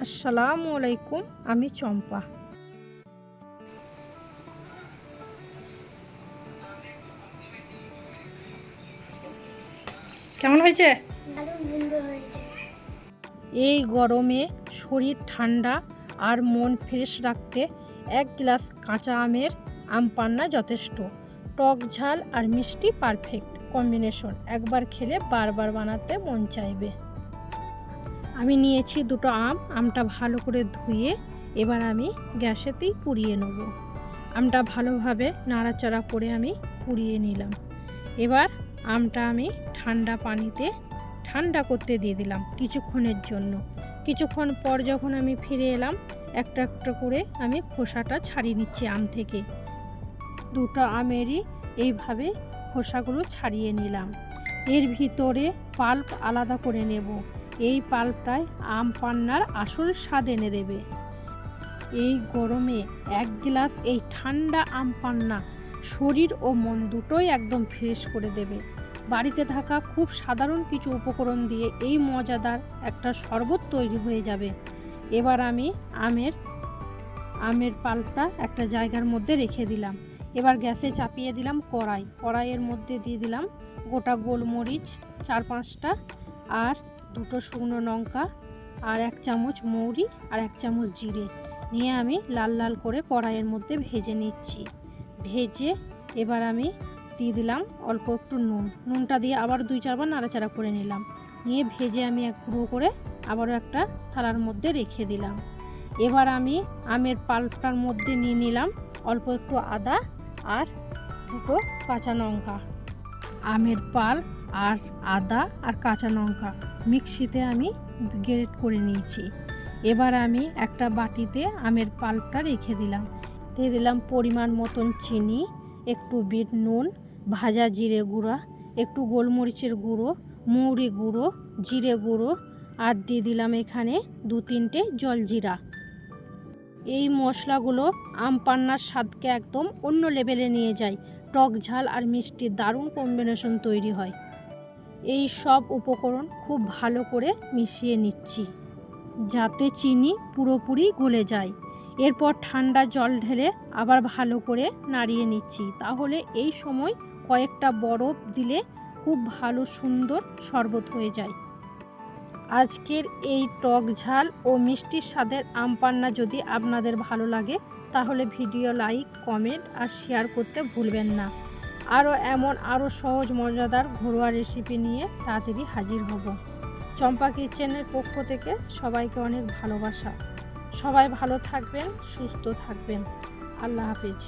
আসসালামু আলাইকুম, আমি চম্পা। কেমন হয়েছে? এই গরমে শরীর ঠান্ডা আর মন ফ্রেশ রাখতে 1 গ্লাস কাঁচা আমের আম পান্না যথেষ্ট। টক ঝাল আর মিষ্টি পারফেক্ট কম্বিনেশন। একবার খেলে বারবার বানাতে মন চাইবে। আমি নিয়েছি 2টো আম। আমটা ভালো করে ধুয়ে এবার আমি গ্যাসেতেই পুড়িয়ে নেব। আমটা ভালোভাবে নাড়াচাড়া করে আমি পুড়িয়ে নিলাম। এবার আমটা আমি ঠান্ডা পানিতে ঠান্ডা করতে দিয়ে দিলাম কিছুক্ষণের জন্য। কিছুক্ষণ পর যখন আমি ফিরে এলাম, একটা একটা করে আমি খোসাটা ছাড়িয়ে নিচ্ছি আম থেকে। 2টো আমেরই এইভাবে খোসাগুলো ছাড়িয়ে নিলাম। এর ভিতরে পাল্প আলাদা করে নেব। এই পাল্পটায় আম পান্নার আসল স্বাদ এনে দেবে। এই গরমে 1 গ্লাস এই ঠান্ডা আম পান্না শরীর ও মন দুটোই একদম ফ্রেশ করে দেবে। বাড়িতে থাকা খুব সাধারণ কিছু উপকরণ দিয়ে এই মজাদার একটা শরবত তৈরি হয়ে যাবে। এবার আমি আমের পাল্পটা একটা জায়গার মধ্যে রেখে দিলাম। এবার গ্যাসে চাপিয়ে দিলাম কড়াইয়ের মধ্যে দিয়ে দিলাম গোটা গোলমরিচ 4-5টা, আর 2টো শুকনো লঙ্কা, আর 1 চামচ মৌরি, আর 1 চামচ জিরে নিয়ে আমি লাল লাল করে কড়াইয়ের মধ্যে ভেজে নিচ্ছি। ভেজে এবার আমি দিয়ে দিলাম অল্প একটু নুনটা দিয়ে আবার 2-4 বার নাড়াচাড়া করে নিলাম। নিয়ে ভেজে আমি এক গুঁড়ো করে আবারও একটা থালার মধ্যে রেখে দিলাম। এবার আমি আমের পাল্পটার মধ্যে নিয়ে নিলাম অল্প একটু আদা আর 2টো কাঁচা লঙ্কা। আমের পাল্প আর আদা আর কাঁচা লঙ্কা মিক্সিতে আমি গ্রেট করে নিয়েছি। এবার আমি একটা বাটিতে আমের পাল্পটা রেখে দিলাম। দিয়ে দিলাম পরিমাণ মতন চিনি, একটু বিট নুন, ভাজা জিরে গুঁড়া, একটু গোলমরিচের গুঁড়ো, মৌরি গুঁড়ো, জিরে গুঁড়ো, আর দিয়ে দিলাম এখানে 2-3টে জলজিরা। এই মশলাগুলো আম পান্নার স্বাদকে একদম অন্য লেভেলে নিয়ে যায়। টক ঝাল আর মিষ্টির দারুণ কম্বিনেশন তৈরি হয়। এই সব উপকরণ খুব ভালো করে মিশিয়ে নিচ্ছি যাতে চিনি পুরোপুরি গলে যায়। এরপর ঠান্ডা জল ঢেলে আবার ভালো করে নাড়িয়ে নিচ্ছি। তাহলে এই সময় কয়েকটা বরফ দিলে খুব ভালো সুন্দর শরবত হয়ে যায়। আজকের এই টক ঝাল ও মিষ্টির স্বাদের আম পান্না যদি আপনাদের ভালো লাগে তাহলে ভিডিও লাইক, কমেন্ট আর শেয়ার করতে ভুলবেন না। আরও সহজ মজাদার ঘরোয়া রেসিপি নিয়ে তাড়াতাড়ি হাজির হব। চম্পা কিচেনের পক্ষ থেকে সবাইকে অনেক ভালোবাসা। সবাই ভালো থাকবেন, সুস্থ থাকবেন। আল্লাহ হাফেজ।